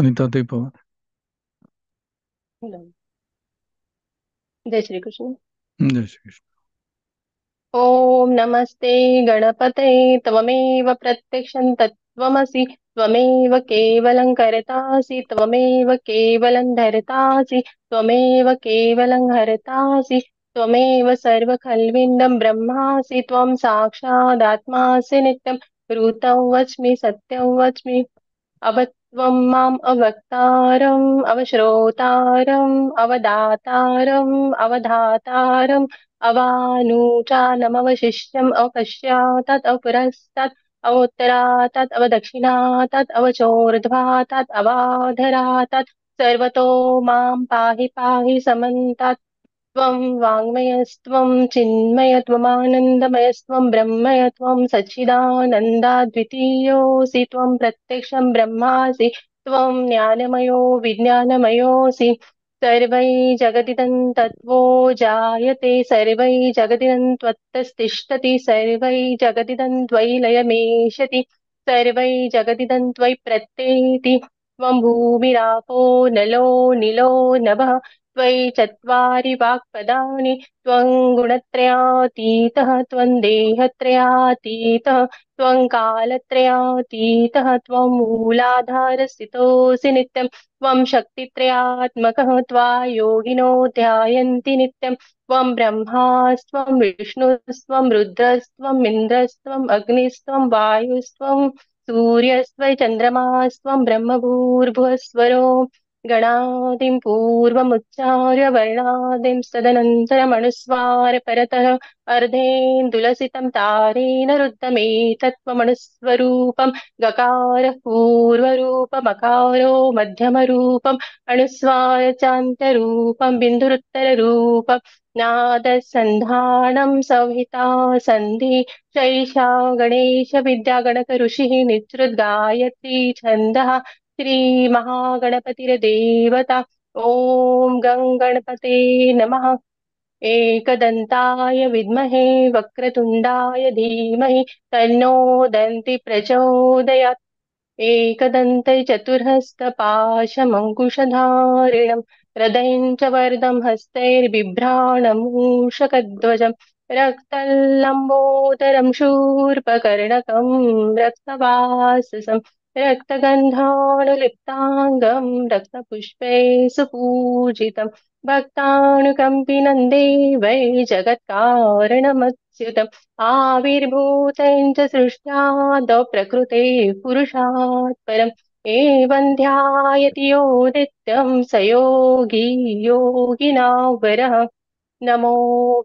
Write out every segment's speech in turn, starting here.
अनिता ते पवन। हेलो। जय श्री कृष्ण। जय श्री कृष्ण। ओम नमस्ते गणपते त्वमेव प्रत्यक्षं तत्त्वमसि त्वमेव केवलं कर्तासि त्वमेव केवलं धर्तासि त्वमेव केवलं हर्तासि त्वमेव सर्वखल्विदं ब्रह्मासि त्वं साक्षादात्मासि नित्यं ऋतं वच्मि सत्यं वच्मि अवत्वं माम् अवक्तारम् अवश्रोतारम् अवदातारम् अवधातारम् अवानुचानमवशिष्यम् अवपश्चातात् अपुरस्तात् अवोत्तरातात् अवदक्षिणातात् अवचोर्ध्वातात् अवाधरातात् सर्वतो मां पाहि पाहि समन्तात् त्वं वाङ्मयस्त्वं चिन्मयत्वमानन्दमयस्त्वं ब्रह्मयत्वं सच्चिदानन्दाद्वितीयोऽसि त्वं प्रत्यक्षं ब्रह्मासि त्वं ज्ञानमयो विज्ञानमयोऽसि सर्वै जगदिदं तत्त्वो जायते सर्वै जगदिदं त्वत्तस्तिष्ठति सर्वै जगदिदं त्वयि लयमेष्यति सर्वै जगदिदं त्वयि प्रत्येति त्वं भूमिरापो नलो निलो नभः त्वयि चत्वारि वाक्पदानि त्वं गुणत्रयातीतः त्वं देहत्रयातीतः त्वं कालत्रयातीतः त्वं मूलाधारस्थितोऽसि नित्यं त्वं शक्तित्रयात्मकः त्वा योगिनो ध्यायन्ति नित्यं त्वं ब्रह्मास्त्वं विष्णुस्त्वं रुद्रस्त्वम् इन्द्रस्त्वम् अग्निस्त्वं वायुस्त्वं सूर्यस्त्वं चन्द्रमास्त्वं ब्रह्मभूर्भुवस्वरो गणादिं पूर्वमुच्चार्य वर्णादिं तदनन्तरमनुस्वार परतः अर्धेन्दुलसितं तारेण रुद्धमेतत्त्वमनुस्वरूपं गकारः पूर्वरूपमकारो मध्यमरूपम् अनुस्वार चान्तरूपं बिन्दुरुत्तररूपं नादसन्धानं संहिता सन्धि शैषा गणेश विद्या गणक ऋषिः निसृद्गायत्री छन्दः श्रीमहागणपतिर्देवता ॐ गं गणपते नमः। एकदन्ताय विद्महे वक्रतुण्डाय धीमहि तन्नो दन्ति प्रचोदयात् एकदन्ते चतुर्हस्तपाशमङ्कुशधारिणं हृदयं च वरदं हस्तैर्बिभ्राणमूषकध्वजं रक्तलम्बोदरं शूर्पकर्णकं रक्तवाससं रक्तगन्धानुलिप्ताङ्गं रक्तपुष्पै सुपूजितं भक्तानुकम्पिनं देवै जगत्कारणमच्युतम् आविर्भूतं च सृष्टादौ प्रकृते पुरुषात् परम् एवं ध्यायति यो नित्यं स योगी योगिनावरः नमो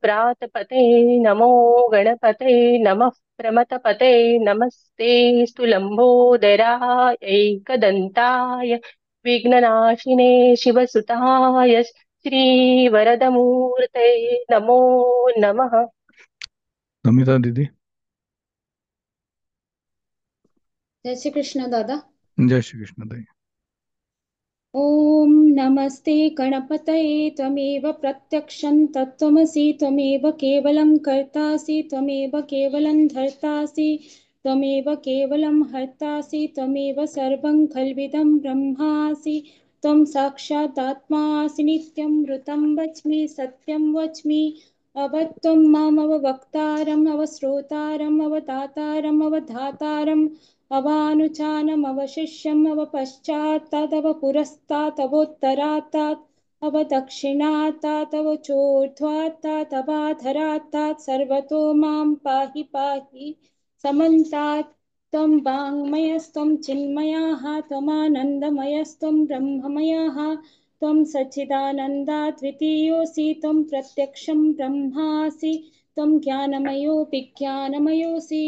व्रातपते नमो गणपते नमः प्रमथपते नमस्ते स्तुलम्बोदराय एकदन्ताय विघ्ननाशिने शिवसुताय श्रीवरदमूर्ते नमो नमः। नमिता दीदी। जय श्री कृष्ण दादा। जय श्री कृष्ण दाई। ॐ नमस्ते गणपतये त्वमेव प्रत्यक्षं तत्त्वमसि त्वमेव केवलं कर्तासि त्वमेव केवलं धर्तासि त्वमेव केवलं हर्तासि त्वमेव सर्वं खल्विदं ब्रह्मासि त्वं साक्षादात्मासि नित्यं ऋतं वच्मि सत्यं वच्मि अवत्वं मामवक्तारम् अवश्रोतारम् अवदातारम् अवधातारम् अवानुचानमवशिष्यम् अवपश्चात्तादव पुरस्तादवोत्तरात्तात् अवदक्षिणात्तादवचोर्ध्वात्तादवाधरात्तात् सर्वतो मां पाहि पाहि समन्तात् त्वं वाङ्मयस्त्वं चिन्मयः त्वमानन्दमयस्त्वं ब्रह्ममयः त्वं सच्चिदानन्दाद्वितीयोऽसि त्वं प्रत्यक्षं ब्रह्मासि त्वं ज्ञानमयो विज्ञानमयोऽसि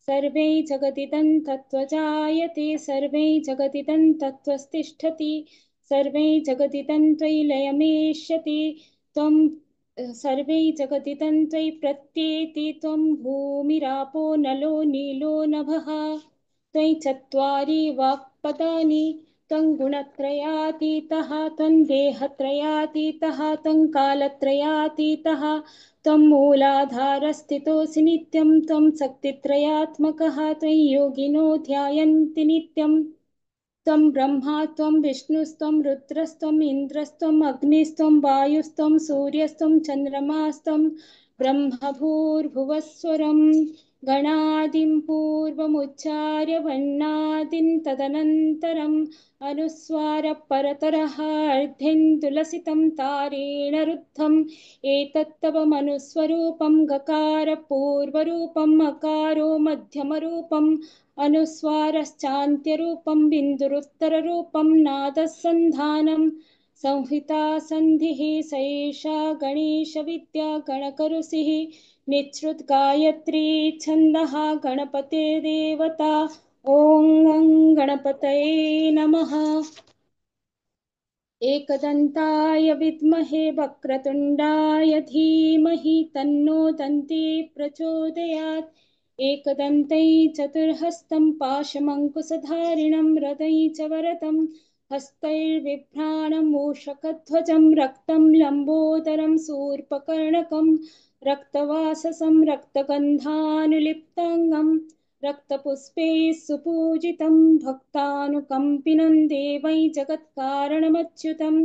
सर्वै जगदिदं तत्त्वजायते सर्वै जगदिदं तत्त्वस्तिष्ठति सर्वै जगदिदं त्वयि लयमेष्यति त्वं सर्वै जगदिदं त्वयि प्रत्येति त्वं भूमिरापो नलो नीलो नभः त्वयि चत्वारि वाक्पदानि त्वं गुणत्रयातीतः त्वं देहत्रयातीतः त्वं कालत्रयातीतः त्वं मूलाधारस्थितोऽसि नित्यं त्वं शक्तित्रयात्मकः त्वयि योगिनो ध्यायन्ति नित्यम् त्वं ब्रह्मा त्वं विष्णुस्त्वं रुद्रस्त्वम् इन्द्रस्त्वम् अग्निस्त्वं वायुस्त्वं सूर्यस्त्वं चन्द्रमास्त्वं ब्रह्मभूर्भुवस्वरं गणादिं पूर्वमुच्चार्य वर्णादिं तदनन्तरम् अनुस्वारः परतरः अर्धेन्दुलसितं तारेण रुद्धम् एतत्तव मनुस्वरूपं गकारपूर्वरूपम् अकारो मध्यमरूपम् अनुस्वारश्चान्त्यरूपं बिन्दुरुत्तररूपं नादसन्धानं संहिता सन्धिः सैषा गणेशविद्या गणकऋषिः निःसृद्गायत्री छन्दः गणपतिर्देवता ॐ गणपतये नमः। एकदन्ताय विद्महे वक्रतुण्डाय धीमहि तन्नो दन्ती प्रचोदयात्। एकदन्तं चतुर्हस्तं पाशमङ्कुशधारिणं हृदय च वरदं हस्तैर्बिभ्राणं मूषकध्वजं रक्तं लम्बोदरं शूर्पकर्णकं रक्तवाससं रक्तगन्धानुलिप्ताङ्गं रक्तपुष्पैः सुपूजितं भक्तानुकम्पिनं देवै जगत्कारणमच्युतम्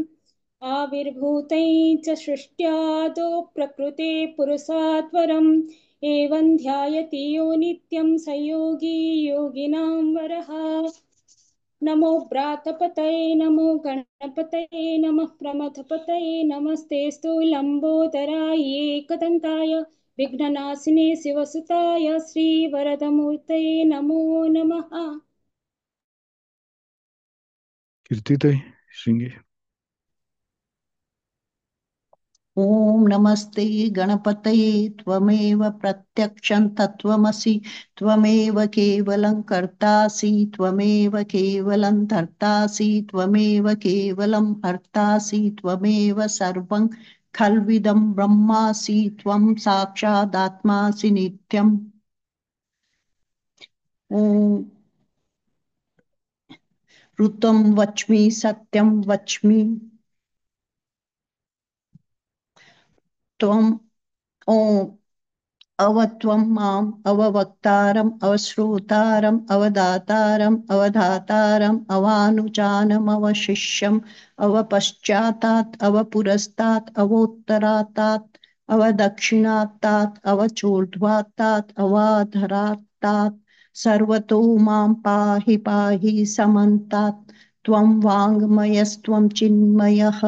आविर्भूतै च सृष्ट्यादौ प्रकृते पुरुषात्वरम् एवं ध्यायति यो नित्यं स योगी योगिनां वरः। नमो व्रातपतये नमो गणपतये नमः प्रमथपतये नमस्तेऽस्तु लम्बोदराय एकदन्ताय विघ्ननाशिने शिवसुताय श्रीवरदमूर्तये नमो नमः। कीर्तिताई श्रृंगी। ॐ नमस्ते गणपतये त्वमेव प्रत्यक्षं तत्त्वमसि त्वमेव केवलं कर्तासि त्वमेव केवलं धर्तासि त्वमेव केवलं हर्तासि त्वमेव सर्वं खल्विदं ब्रह्मासि त्वं साक्षादात्मासि नित्यम्। ॐ ऋतं वच्मि सत्यं वच्मि त्वं ॐ अवत्वं माम् अववक्तारम् अवश्रोतारम् अवदातारम् अवधातारम् अवानुजानम् अवशिष्यम् अवपश्चातात् अवपुरस्तात् अवोत्तरातात् अवदक्षिणातात् अवचोर्ध्वातात् अवाधरातात् सर्वतो मां पाहि पाहि समन्तात्। त्वं वाङ्मयस्त्वं चिन्मयः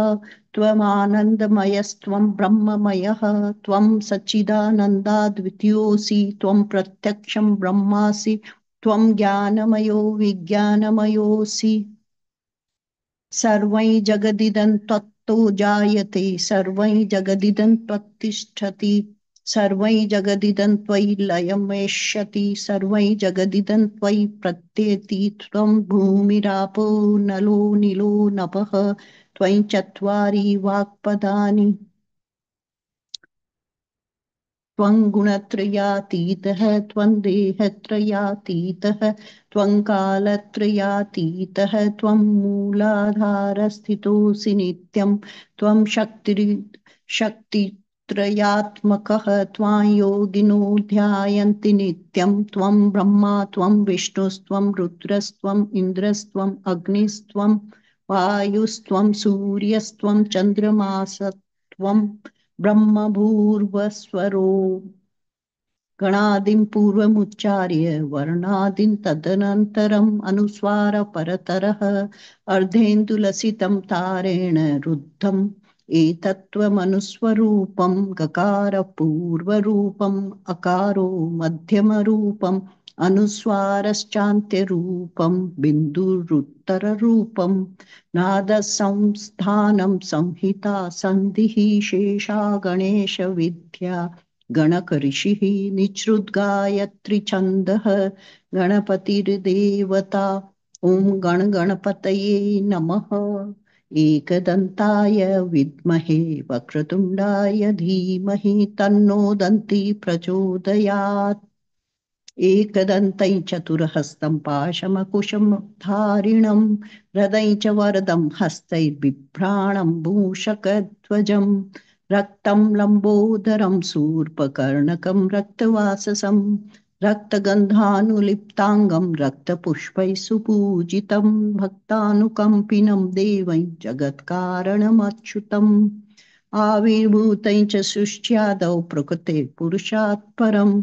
त्वमानन्दमयस्त्वं ब्रह्ममयः त्वं सच्चिदानन्दाद्वितीयोऽसि त्वं प्रत्यक्षं ब्रह्मासि त्वं ज्ञानमयो विज्ञानमयोऽसि। सर्वं जगदिदं त्वत्तो जायते सर्वं जगदिदं त्वत्तिष्ठति सर्वं जगदिदं त्वयि लयमेष्यति सर्वं जगदिदं त्वयि प्रत्येति त्वं भूमिरापो नलो नीलो नभः त्वं चत्वारि वाक्पदानि। त्वं गुणत्रयातीतः त्वं देहत्रयातीतः त्वं कालत्रयातीतः त्वं मूलाधारस्थितोऽसि नित्यं त्वं शक्तित्रयात्मकः त्वां योगिनो ध्यायन्ति नित्यं त्वं ब्रह्मा त्वं विष्णुस्त्वं रुद्रस्त्वम् इन्द्रस्त्वम् अग्निस्त्वं वायुस्त्वं सूर्यस्त्वं चन्द्रमासस्त्वं ब्रह्मभूर्भुवस्वरो। गणादिं पूर्वमुच्चार्य वर्णादिं तदनन्तरम् अनुस्वारपरतरः अर्धेन्दुलसितं तारेण रुद्धम् एतत्त्वमनुस्वरूपं गकारपूर्वरूपम् अकारो मध्यमरूपम् अनुस्वारश्चान्त्यरूपं बिन्दुरुत्तररूपं नादसंस्थानं संहिता सन्धिः शेषा गणेशविद्या गणकऋषिः निःसृद्गायत्री छन्दः गणपतिर्देवता। ॐ गणगणपतये नमः। एकदन्ताय विद्महे वक्रतुण्डाय धीमहि तन्नो दन्ती प्रचोदयात्। एकदन्तं चतुर्हस्तं पाशमकुशधारिणं हृदय च वरदं हस्तैर्बिभ्राणं मूषकध्वजं रक्तं लम्बोदरं शूर्पकर्णकं रक्तवाससं रक्तगन्धानुलिप्ताङ्गं रक्तपुष्पैः सुपूजितं भक्तानुकम्पिनं देवं जगत्कारणमच्युतम् आविर्भूतं च सृष्ट्यादौ प्रकृते पुरुषात् परम्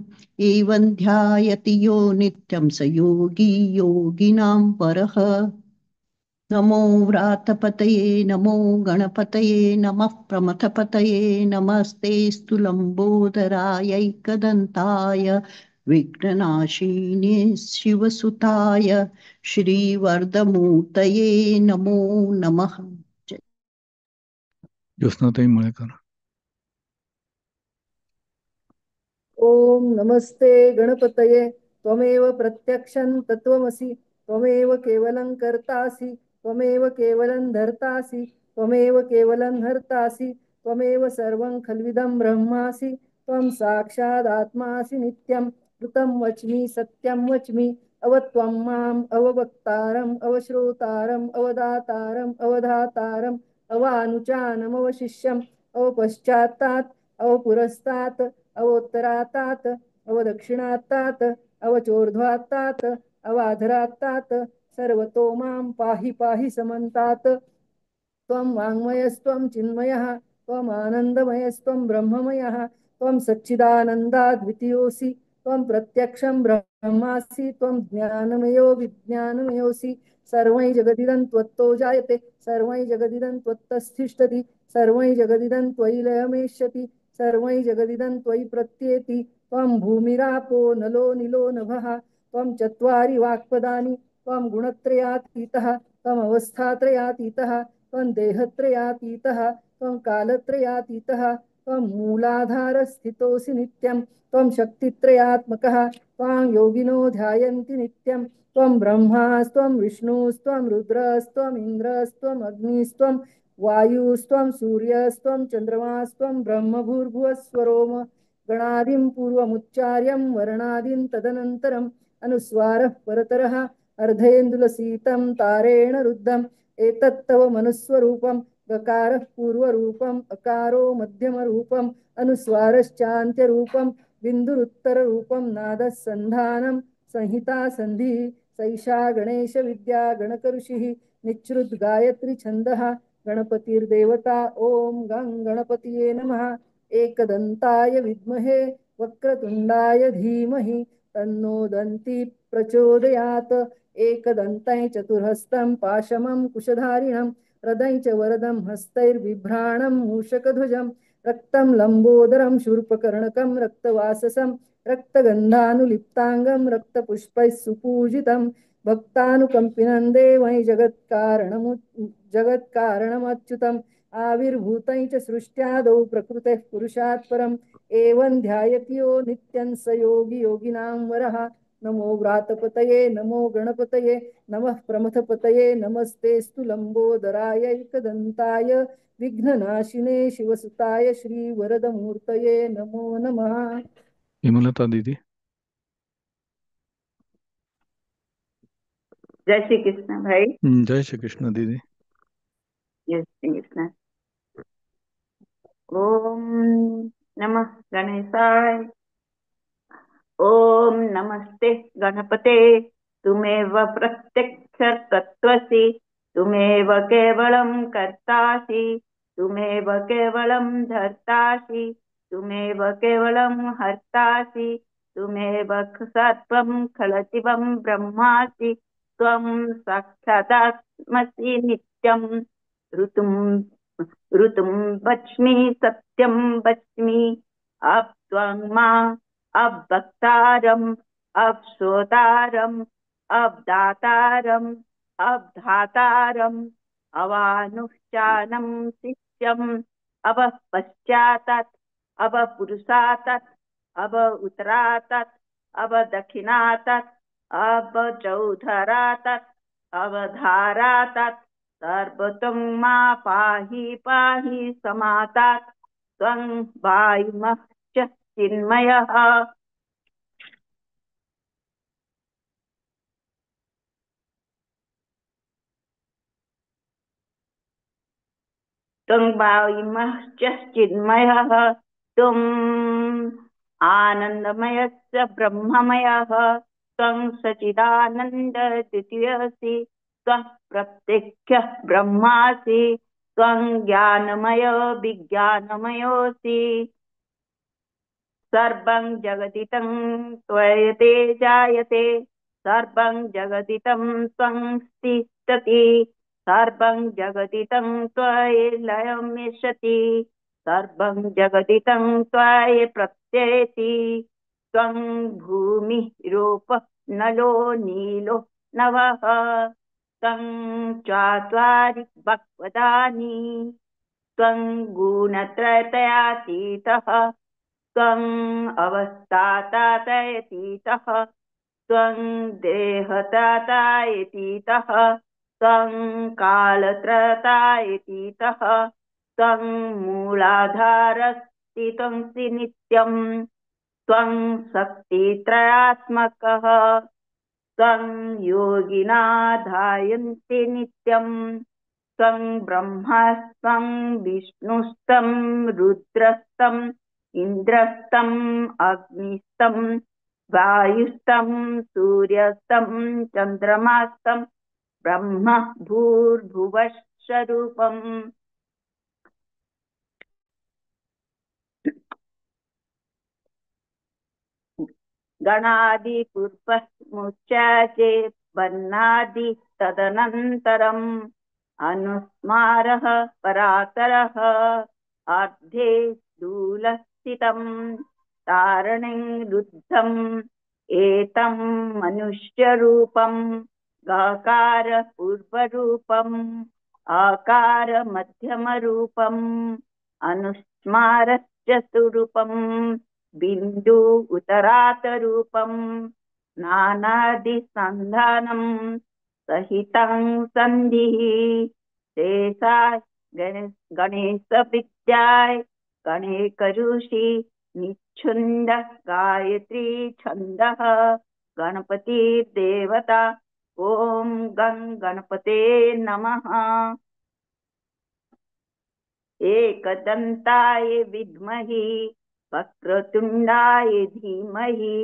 एवं ध्यायति यो नित्यं स योगी योगिनां वरः नमो व्रातपतये नमो गणपतये नमः प्रमथपतये नमस्तेऽस्तु लम्बोदरायैकदन्ताय विघ्ननाशिने शिवसुताय श्रीवरदमूर्तये नमो नमः। ज्योत्स्नाताई मळेकर. ओम नमस्ते गणपतये त्वमेव प्रत्यक्षं तत्त्वमसि त्वमेव केवलं कर्तासि त्वमेव केवलं धर्तासि त्वमेव केवलं हर्तासि त्वमेव सर्वं खल्विदं ब्रह्मासि त्वं साक्षादात्मासि नित्यं ऋतं वच्मि सत्यं वच्मि अवत्वं माम् अववक्तारम् अवश्रोतारम् अवदातारम् अवधातारम् अवानुचानमवशिष्यम् अवपश्चात्तात् अवपुरस्तात् अवोत्तरात्तात् अवदक्षिणात्तात् अवचोर्ध्वात्तात् अवाधरात्तात् सर्वतो मां पाहि पाहि समन्तात् त्वं वाङ्मयस्त्वं चिन्मयः त्वम् आनन्दमयस्त्वं ब्रह्ममयः त्वं सच्चिदानन्दाद्वितीयोऽसि त्वं प्रत्यक्षं ब्रह्मासि त्वं ज्ञानमयो विज्ञानमयोऽसि सर्वै जगदिदं त्वत्तो जायते सर्वै जगदिदं त्वत्तस्तिष्ठति सर्वै जगदिदं त्वयि लयमेष्यति सर्वै जगदिदं त्वयि प्रत्येति त्वं भूमिरापो नलो निलो नभः त्वं चत्वारि वाक्पदानि त्वं गुणत्रयातीतः त्वमवस्थात्रयातीतः त्वं देहत्रयातीतः त्वं कालत्रयातीतः त्वं मूलाधारस्थितोऽसि नित्यं त्वं शक्तित्रयात्मकः त्वां योगिनो ध्यायन्ति नित्यं त्वं ब्रह्मास्त्वं विष्णुस्त्वं रुद्रस्त्वम् इन्द्रस्त्वम् अग्निस्त्वं वायुस्त्वं सूर्यस्त्वं चन्द्रमास्त्वं ब्रह्मभूर्भुवस्वरोम गणादिं पूर्वमुच्चार्यं वर्णादिं तदनन्तरम् अनुस्वारः परतरः अर्धेन्दुलसीतं तारेण रुद्धम् एतत्तव मनुस्वरूपं गकारः पूर्वरूपम् अकारो मध्यमरूपम् अनुस्वारश्चान्त्यरूपं बिन्दुरुत्तररूपं नादः सन्धानं संहिता सन्धिः सैषा गणेशविद्या गणकऋषिः निच्छ्रुत गायत्री छन्दः गणपतिर्देवता ॐ गं गणपतये नमः एकदन्ताय विद्महे वक्रतुण्डाय धीमहि तन्नो दन्ती प्रचोदयात् एकदन्तं चतुर्हस्तं पाशमं कुशधारिणं हृदय च वरदं हस्तैर्बिभ्राणं मूषकध्वजं रक्तं लम्बोदरं शूर्पकर्णकं रक्तवाससं रक्तगन्धानुलिप्ताङ्गं रक्तपुष्पैः सुपूजितं भक्तानुकम्पिनं देवै जगत्कारणमच्युतम् आविर्भूतं च सृष्ट्यादौ प्रकृतेः पुरुषात् परम् एवं ध्यायति यो नित्यं स योगी योगिनां वरः नमो व्रातपतये नमो गणपतये नमः प्रमथपतये नमस्तेऽस्तु लम्बोदराय एकदन्ताय विघ्ननाशिने शिवसुताय श्रीवरदमूर्तये नमो नमः। हेमलता दीदी. जय श्री कृष्ण भाई. जय श्री कृष्ण दीदी. जय श्री कृष्ण. ओम नमः गणेशाय. ओम नमस्ते गणपते. तुमेव प्रत्यक्ष तत्त्वसि तुमेव केवलं कर्तासि तुमेव केवलं धर्तासि तुमेव केवलं हर्तासि तुमेव सत्त्वं खलजीवं ब्रह्मासि त्वं साक्षादात्मसि नित्यं ऋतुं वच्मि सत्यं वच्मि त्वं मा अवक्तारम् अवश्रोतारम् अवदातारम् अवधातारम् अवानुष्ठानं शिष्यम् अवपश्चातात् अवपुरुषातात् अवउत्तरातात् अवदक्षिणातात् अवचौधरातात् अवधारातात् सर्वतं मा पाहि पाहि समातात् त्वं वायुमः च चिन्मयः. त्वं वायुमः च चिन्मयः. त्वं आनन्दमयस्य ब्रह्ममयः त्वं सच्चिदानन्दद्वितीयसि त्वं प्रत्यक्षः ब्रह्मासि त्वं ज्ञानमय विज्ञानमयोऽसि सर्वं जगदितं त्वयते जायते सर्वं जगदितं त्वं तिष्ठति सर्वं जगदितं त्वयि लयमिष्यति सर्वं जगदितं त्वयि प्रत्येति त्वं भूमिरूपः नलो नीलो नभः त्वं चत्वारि भगवदानि त्वं गुणत्रयतयातीतः त्वं अवस्थातातयतीतः त्वं देहतातायतीतः त्वं कालत्रतायतीतः त्वं मूलाधारस्थितंसि नित्यं त्वं शक्तित्रयात्मकः त्वं योगिनाधायन्ति नित्यं त्वं ब्रह्मस्त्वं विष्णुस्तं रुद्रस्तं इन्द्रस्तम् अग्निस्तम् वायुस्तं सूर्यस्तं चन्द्रमास्तं ब्रह्म भूर्भुवस्वरूपम् गणादिपूर्वमुच्चाचे वर्णादि तदनन्तरम् अनुस्मारः परातरः अर्धे स्थूलस्थितं तारणे रुद्धम् एतं मनुष्यरूपं गाकार पूर्वरूपम् आकार मध्यमरूपम् अनुस्मारस्य स्वरूपम् बिन्दु उत्तरातरूपम् नानादिसन्धानं सहितं सन्धिः शेषाय गणेशविद्याय गणेकऋषि निच्छुन्द गायत्री छन्दः गणपतिर्देवता ॐ गं गणपते नमः एकदन्ताय विद्महे वक्रतुण्डाय धीमहि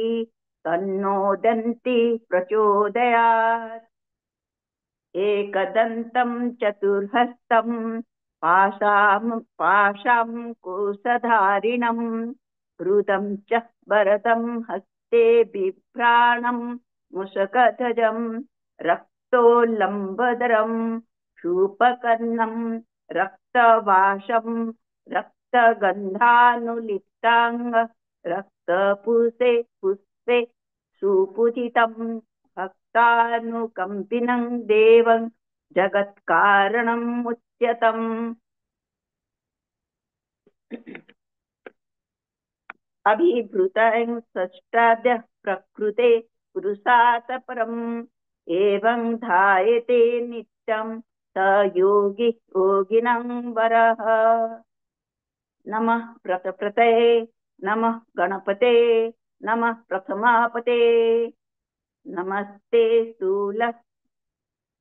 तन्नो दन्ति प्रचोदयात् एकदन्तं चतुर्हस्तं पाशाङ्कुशधारिणं कृतं च वरदं हस्ते बिभ्राणं मुषकध्वजं रक्तोल्लम्बधरं शूपकर्णं रक्तवासं रक्तगन्धानुलिप्ताङ्ग रक्तपूसे पुष्पे सुपूजितं भक्तानुकम्पिनं देवं जगत्कारणम् उच्यतम् अभिभूतं षष्ठाद्य प्रकृते पुरुषात् परम् एवं ध्यायते नित्यं स योगी योगिनं वरः नमः प्रतप्रतये नमः गणपते नमः प्रथमापते नमस्ते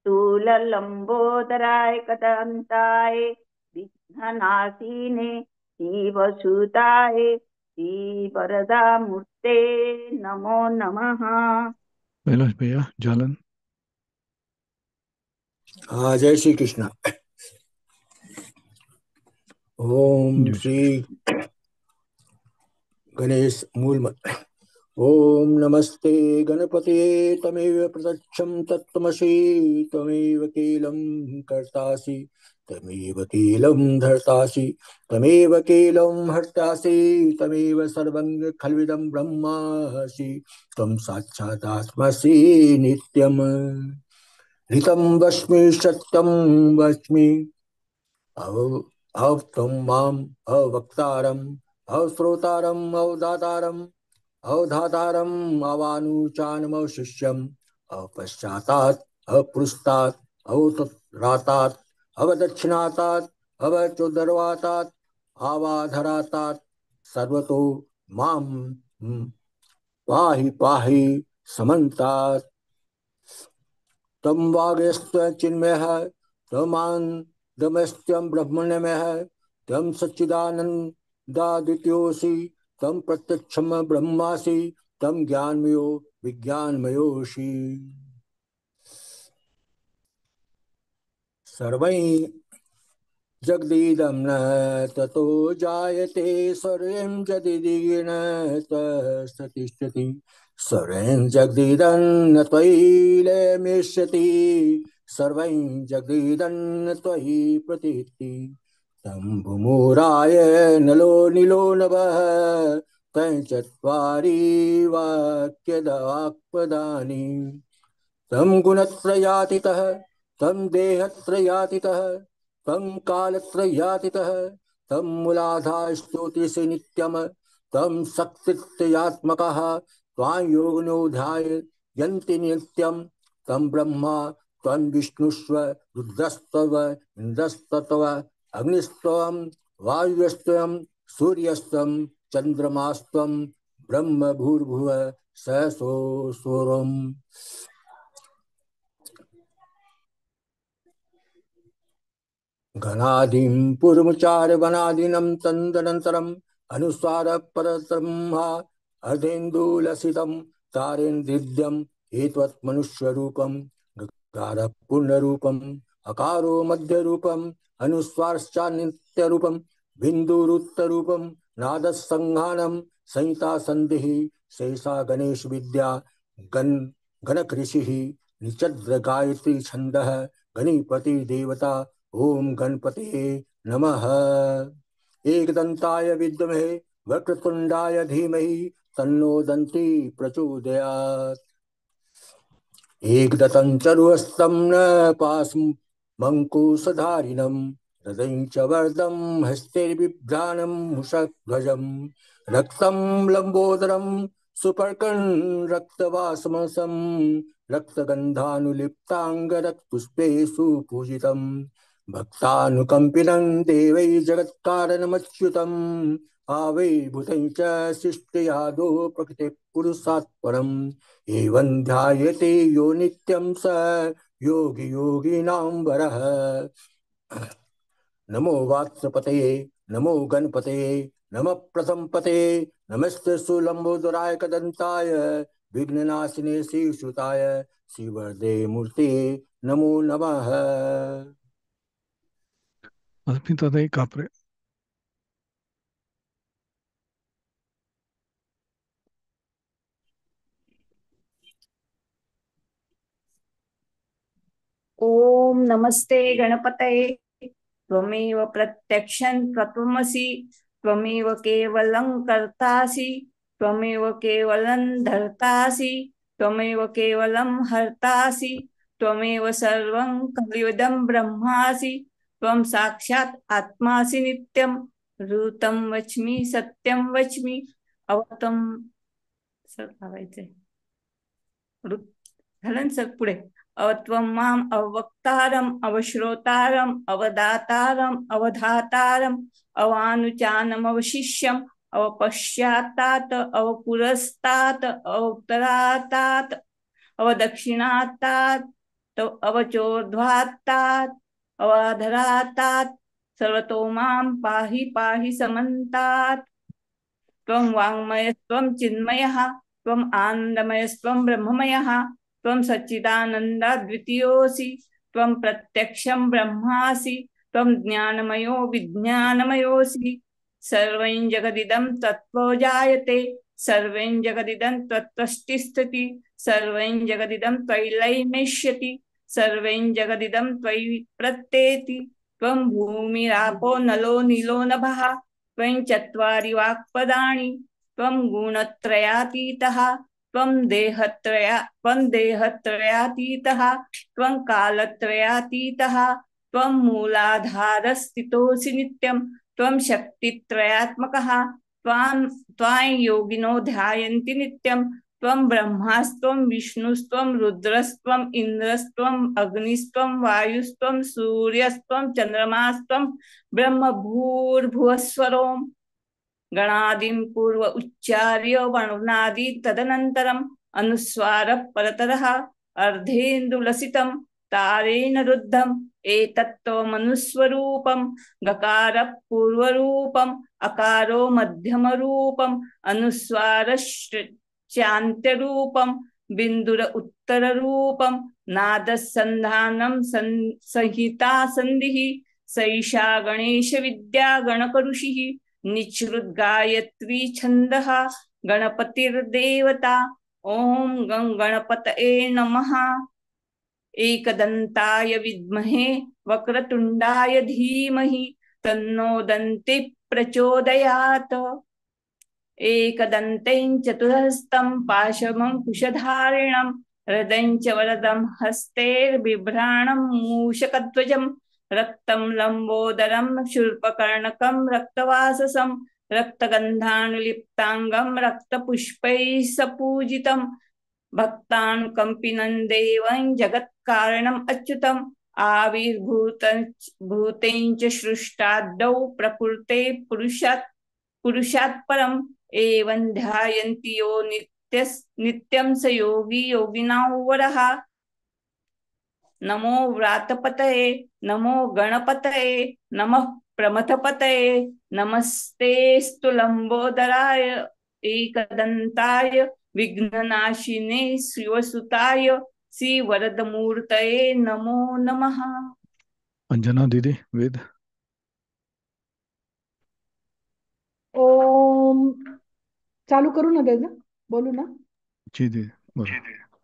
स्थूललम्बोदराय कदन्ताय विघ्ननाशिने शिवसुताय श्रीवरदामूर्ते नमो नमः। कैलाश भैया जालन। हाँ, जय श्री कृष्ण। ओम जय श्री गणेश मूल ओम नमस्ते गणपते तमेव प्रत्यक्षं तत्त्वमसि त्वमेव कीलं कर्तासि तमेव कीलं धर्तासि तमेव कीलं हर्तासि तमेव सर्वं खल्विदं ब्रह्मासि त्वं साक्षादात्मसि नित्यम् ऋतं वच्मि सत्यं वच्मि अवक्तं माम् अवक्तारम् अवश्रोतारम् अवदातारम् अवधातारम् अवानुचानमवशिष्यम् अपश्चातात् अपृष्ठात् अवोत्तरातात् अवदक्षिणातात् अवचोदर्वातात् आवाधरातात् सर्वतो मां पाहि पाहि समन्तात् तम वागयस्त्व चिन्मयः तमानन्दमस्त्यं ब्रह्मण्यमयः त्वं सच्चिदानन्दादित्योऽसि तम प्रत्यक्षम ब्रह्मासि तम ज्ञानमयो विज्ञानमयोषि। सर्वै जगदीदं न ततो जायते सर्वं जगदीदं न तत्सतिष्ठति। सर्वं जगदीदं न त्वयि लयमेष्यति सर्वं जगदीदं न त्वयि प्रतीति। तं भूमुराय नलो नीलो नभः तं चत्वारि वाक्यदाक्पदानि। तं गुणत्रयातीतः तं देहत्रयातीतः तं कालत्रयातीतः तं मूलाधारस्तोत्रिसे नित्यं तं शक्तित्रयात्मकः त्वां योगिनो ध्यायन्ति नित्यं। तं ब्रह्मा त्वं विष्णुस्व रुद्रस्त्वं इन्द्रस्त्वं अग्निस्त्वं वायुस्त्वं सूर्यस्त्वं चन्द्रमास्त्वं ब्रह्म भूर्भुवः सहस्रम्। घनादिं पूर्वचार वनादिनं तदनन्तरम् अनुस्वार परब्रह्मा अर्धेन्दुलसितं तारेन्द्रियम् एतत् मनुष्यरूपं गकारः पूर्णरूपम् अकारो मध्यरूपम् अनुस्वारश्चानित्यरूपम् बिन्दुरुत्तरूपम् नादसंहानं संहिता सन्धिः शेषा गणेश विद्या गणकृषिः निचद्र गायत्री छन्दः गणपति देवता। ओम गणपते नमः। एकदंताय विद्महे वक्रतुंडाय धीमहि तन्नो दन्ती प्रचोदयात्। एकदतं चरुहस्तं न पाशमङ्कुशधारिणं हृदयं च वरदं हस्तैर्बिभ्राणं मुषध्वजं रक्तं लम्बोदरं सुपर्कं रक्तवासमसं रक्तगन्धानुलिप्ताङ्गरक्तपुष्पे सुपूजितम् भक्तानुकम्पिनं देवै जगत्कारणमच्युतम् आविर्भूतं च सृष्टियादो प्रकृते पुरुषात् परम् एवं ध्यायते यो नित्यं स योगी योगिनां वरः। नमो वात्सपतये नमो गणपतये नमः प्रथमपतये नमस्ते सुलम्बोदराय कदन्ताय विघ्ननाशिने श्रीसुताय श्रीवरदे मूर्ते नमो नमः। अस्मिन् तदै काप्रे ॐ नमस्ते गणपतये त्वमेव प्रत्यक्षं तत्त्वमसि त्वमेव केवलं कर्तासि त्वमेव केवलं धर्तासि त्वमेव केवलं हर्तासि त्वमेव सर्वं कलियुगं ब्रह्मासि त्वं साक्षात् आत्मासि नित्यं ऋतं वच्मि सत्यं वच्मि अवतं लावायचंय झालं सर पुढे अवत्वं माम अवक्तारम अवश्रोतारम अवदातारम अवधातारम अवानुचानम अवशिष्यम अवपश्चातात अवपुरस्तात अवोत्तरातात अवदक्षिणातात अवचोर्ध्वातात अवाधरातात सर्वतो मां पाहि पाहि समन्तात। त्वं वाङ्मयस्त्वं चिन्मयः त्वम् आनन्दमयस्त्वं ब्रह्ममयः त्वं सच्चिदानन्दाद्वितीयोऽसि त्वं प्रत्यक्षं ब्रह्मासि त्वं ज्ञानमयो विज्ञानमयोऽसि सर्वं जगदिदं तत्त्वो जायते सर्वं जगदिदं तत्त्वष्टिस्थिति सर्वं जगदिदं त्वयि लयमेष्यति सर्वं जगदिदं त्वयि प्रत्येति त्वं भूमिरापो नलो नीलो नभः त्वं चत्वारि वाक्पदानि त्वं गुणत्रयातीतः त्वं देहत्रयातीतः त्वं कालत्रयातीतः त्वं मूलाधारस्थितोऽसि नित्यं त्वं शक्तित्रयात्मकः त्वां योगिनो ध्यायन्ति नित्यं त्वं ब्रह्मास्त्वं विष्णुस्त्वं रुद्रस्त्वं इन्द्रस्त्वं अग्निस्त्वं वायुस्त्वं सूर्यस्त्वं चन्द्रमास्त्वं ब्रह्म भूर्भुवस्वरोम् गणादिं पूर्व उच्चार्य वर्णादि तदनन्तरम् अनुस्वार परतरः अर्धेन्दुलसितं वक्तारेण रुद्धम् एतत्त्वमनुस्वरूपम् गकारः पूर्वरूपम् अकारो मध्यमरूपम् अनुस्वारश्चान्त्यरूपम् बिन्दुर उत्तररूपम् नादसन्धानं संहिता संधिः सैषा गणेश विद्या गणकऋषिः निःश्रुतगायत्री छन्दः गणपतिर्देवता ओम गं गणपतये नमः। एकदन्ताय विद्महे वक्रतुण्डाय धीमहि तन्नो दन्ति प्रचोदयात्। एकदन्तं चतुर्हस्तं पाशमङ्कुशधारिणं हृदयं च वरदं हस्तैर्बिभ्राणं मूषकध्वजं रक्तं लम्बोदरं शूर्पकर्णकं रक्तवाससं रक्तगन्धानुलिप्ताङ्गं रक्तपुष्पैः सपूजितं भक्तानुकम्पिनं देवं जगत्कारणम् अच्युतम् आविर्भूतं च सृष्टादौ प्रकृते पुरुषात् परम् एवं ध्यायन्ति यो नित्यं स योगी योगिनां वरः। नमो व्रातपतये नमो गणपतये नमः प्रमथपतये नमस्तेस्तु लंबोदराय एकदन्ताय विघ्ननाशिने शिवसुताय श्रीवरदमूर्तये नमो नमः। अंजना दीदी वेद। ओम चालू करू ना दादा, बोलू ना? जी दीदी बोलो।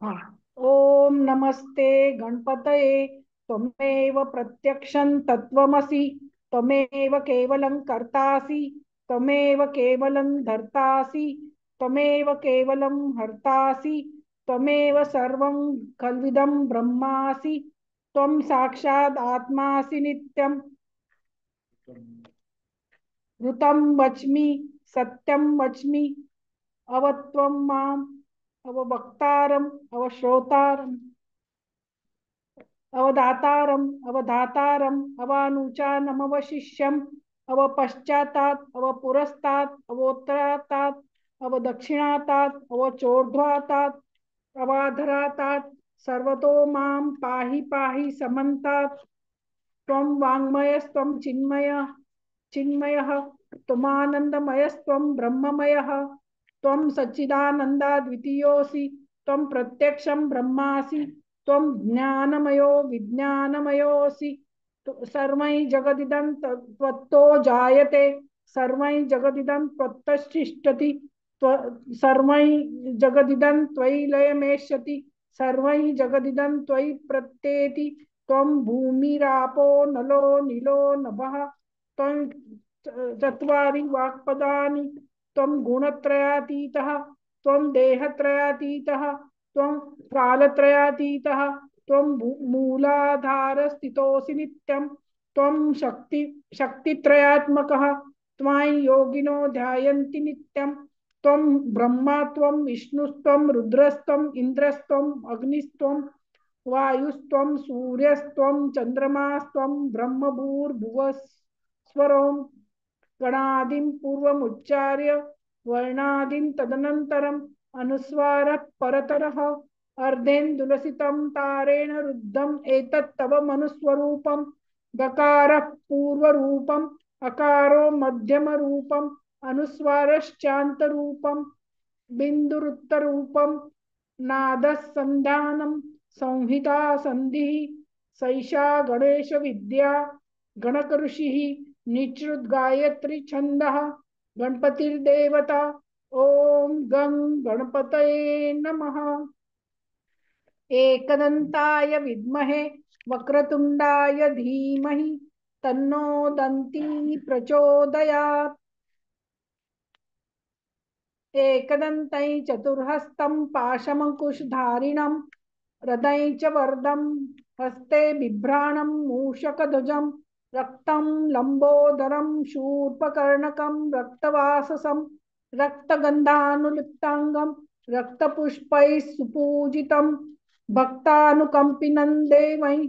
हाँ। ओम नमस्ते गणपतये त्वमेव प्रत्यक्षं तत्त्वमसि त्वमेव केवलं कर्तासि त्वमेव केवलं धर्तासि त्वमेव केवलं हर्तासि त्वमेव सर्वं खल्विदं ब्रह्मासि त्वं साक्षात् आत्मासि नित्यम् ऋतं वच्मि सत्यं वच्मि अवत्वं माम् अववक्तारम् अवश्रोतारम् अवदातारम् अवधातारम् अवानुचानमवशिष्यम् अवपश्चातात् अवपुरस्तात् अवोत्तरातात् अवदक्षिणातात् अवचोर्ध्वातात् अवाधरातात् सर्वतो मां पाहि पाहि समन्तात् त्वं वाङ्मयस्त्वं चिन्मयः त्वमानन्दमयस्त्वं ब्रह्ममयः त्वं सच्चिदानन्दाद्वितीयोऽसि त्वं प्रत्यक्षं ब्रह्मासि त्वं ज्ञानमयो विज्ञानमयोऽसि सर्वै जगदिदं त्वत्तो जायते सर्वै जगदिदं त्वत्तश्चिष्ठति सर्वै जगदिदं त्वयि लयमेष्यति सर्वै जगदिदं त्वयि प्रत्येति त्वं भूमिरापो नलो नीलो नभः त्वं चत्वारि वाक्पदानि त्वं गुणत्रयातीतः त्वं देहत्रयातीतः त्वं कालत्रयातीतः त्वं मूलाधारस्थितोऽसि नित्यं त्वं शक्तित्रयात्मकः त्वां योगिनो ध्यायन्ति नित्यं त्वं ब्रह्मा त्वं विष्णुस्त्वं रुद्रस्त्वं इन्द्रस्त्वं अग्निस्त्वं वायुस्त्वं सूर्यस्त्वं चन्द्रमास्त्वं ब्रह्मभूर्भुवस्वरों गणादिं पूर्वमुच्चार्य वर्णादिं तदनन्तरम् अनुस्वारः परतरः अर्धेन्दुलसितं तारेण रुद्धम् एतत् तव मनुस्वरूपं गकारः पूर्वरूपम् अकारो मध्यमरूपम् अनुस्वारश्चान्तरूपं बिन्दुरुत्तररूपं नादः सन्धानं संहिता संधिः सैषा गणेश विद्या गणकऋषिः निःश्रुत गायत्री छन्दः गणपतिर्देवता ओम गं गणपतये नमः। एकदन्ताय विद्महे वक्रतुण्डाय धीमहि तन्नो दन्ती प्रचोदयात्। एकदन्तं चतुर्हस्तं पाशमङ्कुशधारिणं हृदयं च वरदं हस्ते बिभ्राणं मूषकध्वजं रक्तं लंबोदरं शूर्पकर्णकं रक्तवाससं रक्तगन्धानुलिप्ताङ्गं रक्तपुष्पैः सुपूजितं भक्तानुकम्पिनं देवं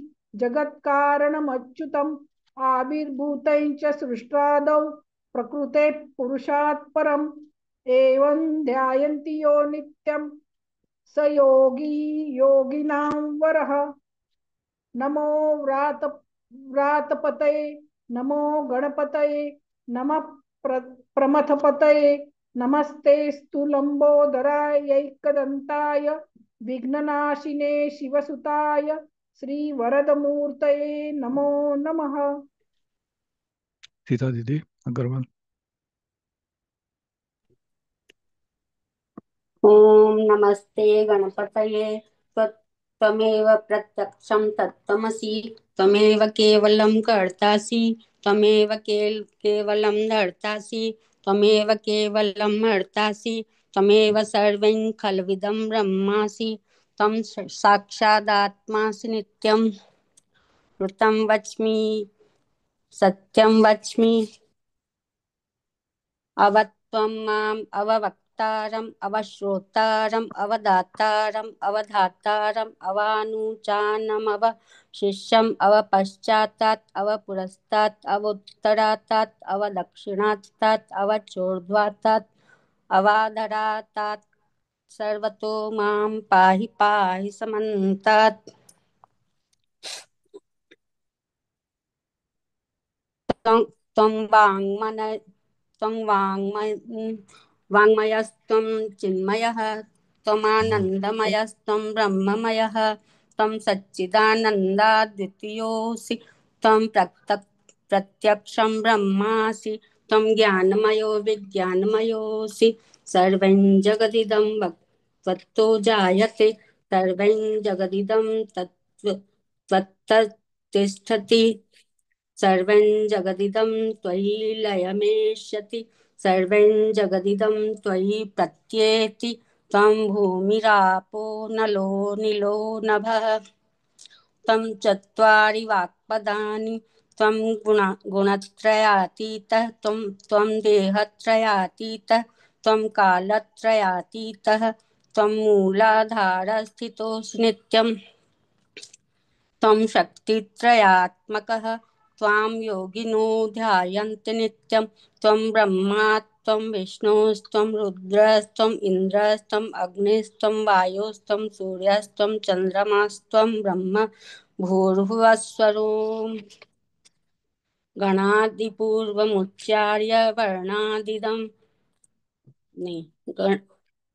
जगत्कारणमच्युतम् आविर्भूतं च सृष्टादौ प्रकृते पुरुषात् परम् एवं ध्यायन्ति यो नित्यं स योगी योगिनां वरः। नमो व्रात व्रातपतये नमो गणपतये नमः प्रमथपतये नमस्ते लंबोदराय एकदंताय विघ्ननाशिने शिवसुताय श्रीवरदमूर्तये नमो नमः। सीता दीदी अग्रवाल। ॐ नमस्ते गणपतये त्वमेव प्रत्यक्षं तत्त्वमसि त्वमेव केवलं कर्तासि त्वमेव केवलं धर्तासि त्वमेव केवलं हर्तासि त्वमेव सर्वं खल्विदं ब्रह्मासि त्वं साक्षादात्मासि नित्यं ऋतं वच्मि सत्यं वच्मि अवत्वं माम् अववक्तारम् अवश्रोतारम् अवदातारम् अवधातारम् अवानुचानमव शिष्यम् अवपश्चातात् अवपुरस्तात् अवोत्तरातात् अवदक्षिणातात् अवचोर्ध्वातात् अवाधरातात् सर्वतो मां पाहि पाहि समन्तात् त्वं वाङ्मयस्त्वं चिन्मयः त्वमानन्दमयस्त्वं ब्रह्ममयः त्वं सच्चिदानन्दाद्वितीयोऽसि त्वं प्रत्यक्षं ब्रह्मासि त्वं ज्ञानमयो विज्ञानमयोऽसि सर्वं जगदिदं त्वत्तो जायते सर्वं जगदिदं त्वत्ततिष्ठति सर्वं जगदिदं त्वयि लयमेष्यति सर्वं जगदिदं त्वयि प्रत्येति त्वं भूमिरापो नलो निलो नभः त्वं चत्वारि वाक्पदानि त्वं गुणत्रयातीतः त्वं देहत्रयातीतः त्वं कालत्रयातीतः त्वं मूलाधारस्थितोऽसि नित्यम् त्वं शक्तित्रयात्मकः त्वां योगिनो ध्यायन्ति नित्यं त्वं ब्रह्मा त्वं विष्णुस्त्वं रुद्रस्त्वम् इन्द्रस्त्वम् अग्निस्त्वं वायुस्त्वं सूर्यस्त्वं चन्द्रमास्त्वं ब्रह्म भूर्भुवस्वरोम् गणादिपूर्वमुच्चार्य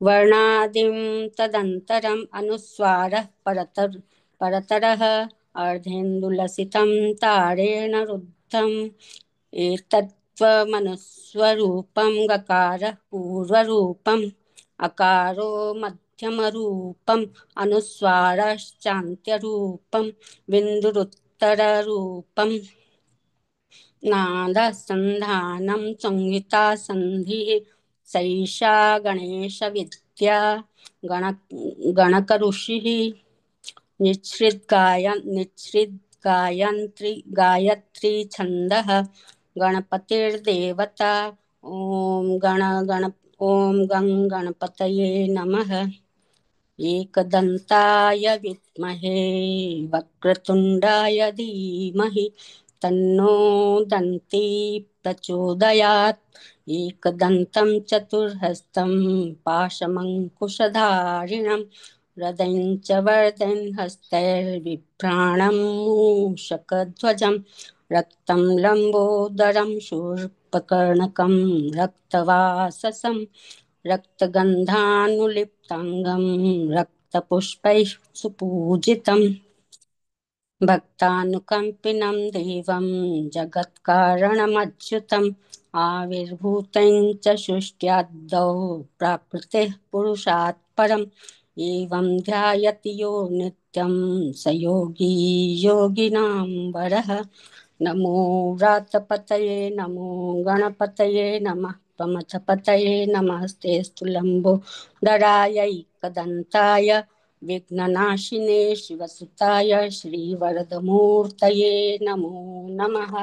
वर्णादिं तदन्तरम् अनुस्वारः परतरः अर्धेन्दुलसितं तारेण रुद्धम् एतत्त्वमनुस्वरूपं गकारः पूर्वरूपम् अकारो मध्यमरूपम् अनुस्वारश्चान्त्यरूपं बिन्दुरुत्तररूपम् नादसन्धानं संहिता सन्धिः सैषा गणेशविद्या गणकऋषिः गायत्री छन्दः गणपतिर्देवता ॐ गं गणपतये नमः एकदन्ताय विद्महे वक्रतुण्डाय धीमहि तन्नो दन्ती प्रचोदयात् एकदन्तं चतुर्हस्तं पाशमङ्कुशधारिणं हृदयं च वरदं हस्तैर्बिभ्राणं मूषकध्वजं रक्तं लम्बोदरं शूर्पकर्णकं रक्तवाससं रक्तगन्धानुलिप्ताङ्गं रक्तपुष्पैः सुपूजितम् भक्तानुकम्पिनं देवं जगत्कारणमच्युतम् आविर्भूतं च सृष्ट्यादौ प्राकृतेः पुरुषात् परम् एवं ध्यायति यो नित्यं स योगी योगिनां वरः नमो व्रातपतये नमो गणपतये नमः प्रमथपतये नमस्तेऽस्तु लम्बोदराय एकदन्ताय विघ्ननाशिने शिवसुताय श्रीवरदमूर्तये नमो नमः।